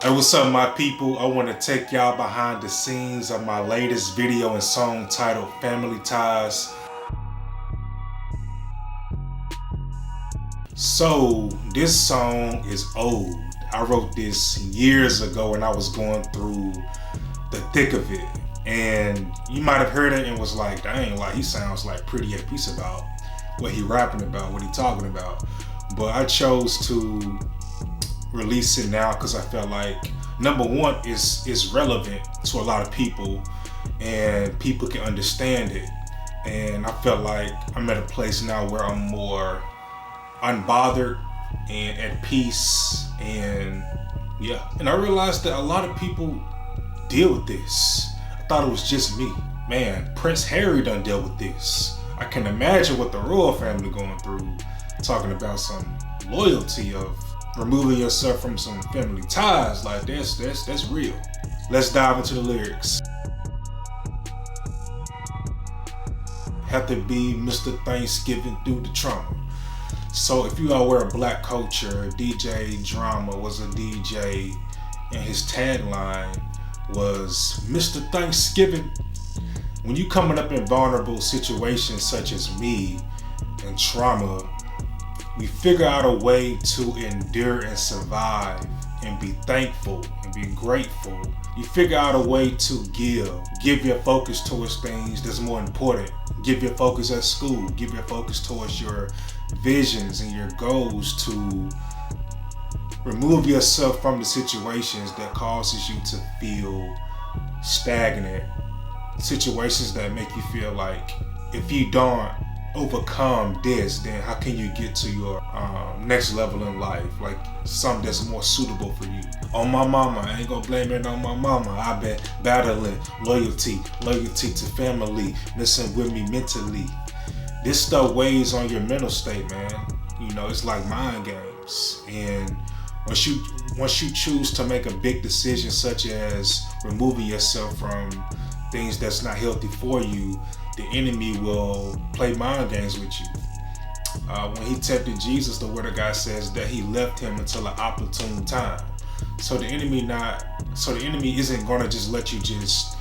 Hey, what's up, my people? I want to take y'all behind the scenes of my latest video and song titled Family Ties. So, this song is old. I wrote this years ago when I was going through the thick of it. And you might have heard it and was like, dang, like he sounds like pretty at peace about what he rapping about, what he talking about. But I chose to release it now because I felt like, number one, is relevant to a lot of people and people can understand it. And I felt like I'm at a place now where I'm more unbothered and at peace, and yeah. And I realized that a lot of people deal with this. I thought it was just me. Man, Prince Harry done dealt with this. I can imagine what the royal family going through, talking about some loyalty of removing yourself from some family ties. Like that's real. Let's dive into the lyrics. Have to be Mr. Thanksgiving through the trauma. So if you are aware of black culture, DJ Drama was a DJ and his tagline was Mr. Thanksgiving. When you coming up in vulnerable situations such as me and trauma, we figure out a way to endure and survive and be thankful and be grateful. You figure out a way to give your focus towards things that's more important. Give your focus at school, give your focus towards your visions and your goals, to remove yourself from the situations that causes you to feel stagnant, situations that make you feel like if you don't overcome this, then how can you get to your next level in life, like something that's more suitable for you. On my mama, I ain't gonna blame it on my mama. I've been battling loyalty to family, messing with me mentally. This stuff weighs on your mental state, man. You know, it's like mind games. And once you choose to make a big decision such as removing yourself from things that's not healthy for you, the enemy will play mind games with you. When he tempted Jesus, the word of God says that he left him until an opportune time. So the enemy isn't gonna just let you just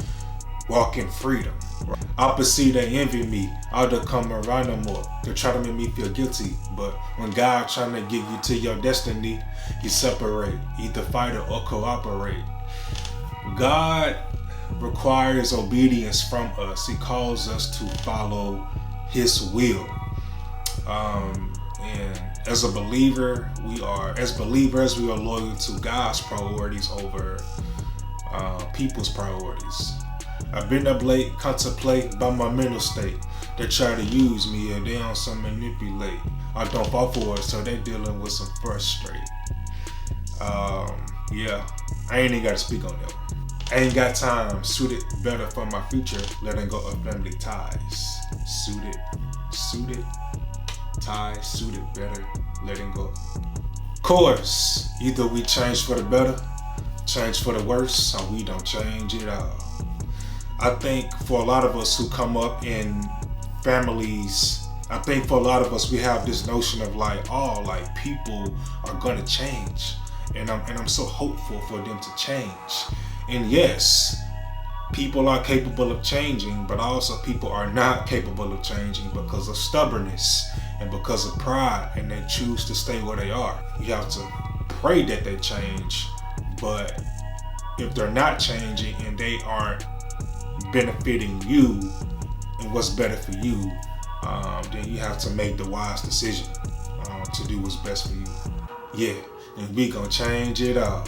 walk in freedom. Opposite, they envy me. I'll come around no more. They're trying to make me feel guilty. But when God trying to get you to your destiny, you separate, either fight or cooperate. God requires obedience from us. He calls us to follow his will. And as believers, we are loyal to God's priorities over people's priorities. I've been up late, contemplate by my mental state. They try to use me and they on some manipulate. I don't fall for it, so they dealing with some frustrate. Yeah, I ain't even gotta speak on that one. I ain't got time. Suited better for my future. Letting go of family ties. Suited ties. Suited better. Letting go. Course, either we change for the better, change for the worse, or we don't change at all. I think for a lot of us who come up in families, we have this notion of like, oh, like people are gonna change, and I'm so hopeful for them to change. And yes, people are capable of changing, but also people are not capable of changing because of stubbornness and because of pride, and they choose to stay where they are. You have to pray that they change, but if they're not changing and they aren't benefiting you and what's better for you, then you have to make the wise decision to do what's best for you. Yeah, and we gonna change it all.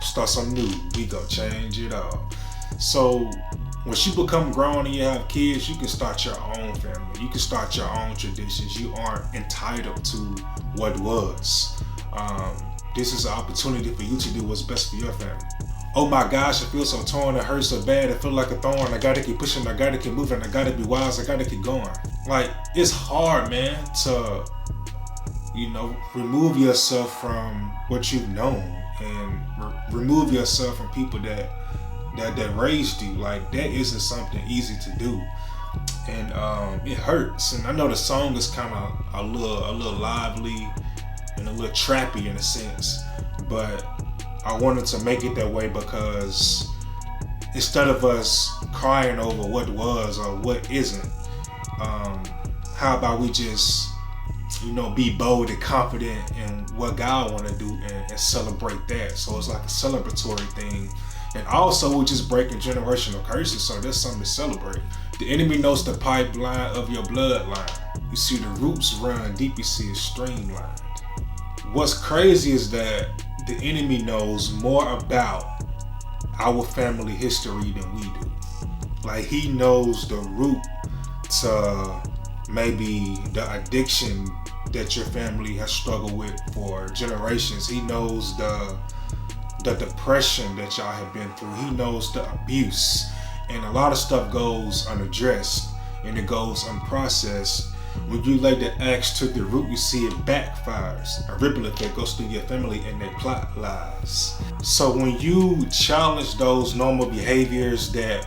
Start something new, we gonna change it all. So once you become grown and you have kids, you can start your own family. You can start your own traditions. You aren't entitled to what was. This is an opportunity for you to do what's best for your family. Oh my gosh, I feel so torn, it hurts so bad, I feel like a thorn. I gotta keep pushing, I gotta keep moving, I gotta be wise, I gotta keep going. Like, it's hard, man, to, remove yourself from what you've known and remove yourself from people that raised you. Like, that isn't something easy to do. And it hurts. And I know the song is kind of a little lively and a little trappy in a sense, but I wanted to make it that way because instead of us crying over what was or what isn't, how about we just, be bold and confident in what God want to do and celebrate that. So it's like a celebratory thing. And also we're just breaking generational curses, so there's something to celebrate. The enemy knows the pipeline of your bloodline. You see the roots run deep, you see it streamlined. What's crazy is that the enemy knows more about our family history than we do. Like, he knows the root to maybe the addiction that your family has struggled with for generations. He knows the depression that y'all have been through. He knows the abuse. And a lot of stuff goes unaddressed and it goes unprocessed. When you lay the axe to the root, you see it backfires. A ripple effect goes through your family and they plot lies. So when you challenge those normal behaviors that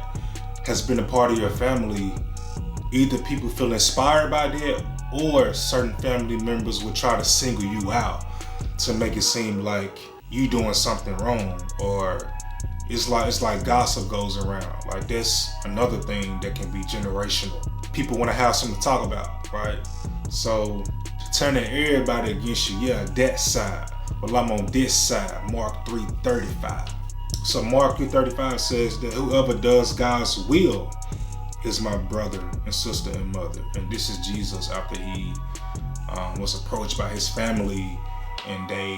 has been a part of your family, either people feel inspired by that, or certain family members will try to single you out to make it seem like you doing something wrong, or it's like gossip goes around. Like, that's another thing that can be generational. People want to have something to talk about, right? So turning everybody against you, yeah, that side. Well, I'm on this side. Mark 3:35. So Mark 3:35 says that whoever does God's will is my brother and sister and mother. And this is Jesus after he was approached by his family and they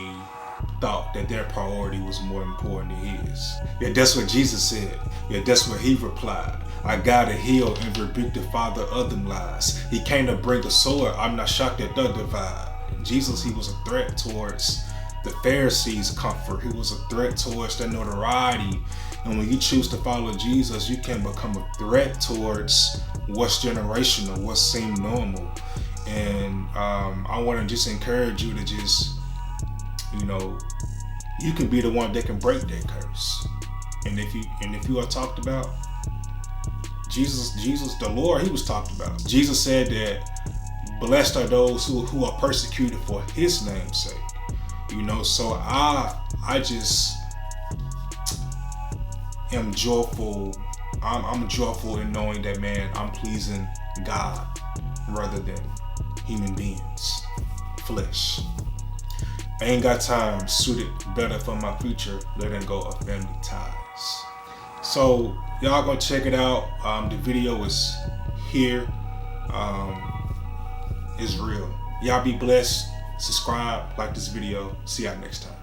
thought that their priority was more important than his. Yeah, that's what Jesus said. Yeah, that's what he replied. I gotta heal and rebuke the father of them lies. He came to bring the sword. I'm not shocked at the divide. Jesus, he was a threat towards the Pharisees' comfort. He was a threat towards their notoriety. And when you choose to follow Jesus, you can become a threat towards what's generational, what seemed normal. And I want to just encourage you to just, you can be the one that can break that curse. And if you are talked about, Jesus, the Lord, he was talked about. Jesus said that blessed are those who are persecuted for his name's sake. So I just am joyful. I'm joyful in knowing that, man, I'm pleasing God rather than human beings, flesh. I ain't got time suited better for my future, letting go of family ties. So y'all go check it out. The video is here. It's real. Y'all be blessed. Subscribe, like this video. See y'all next time.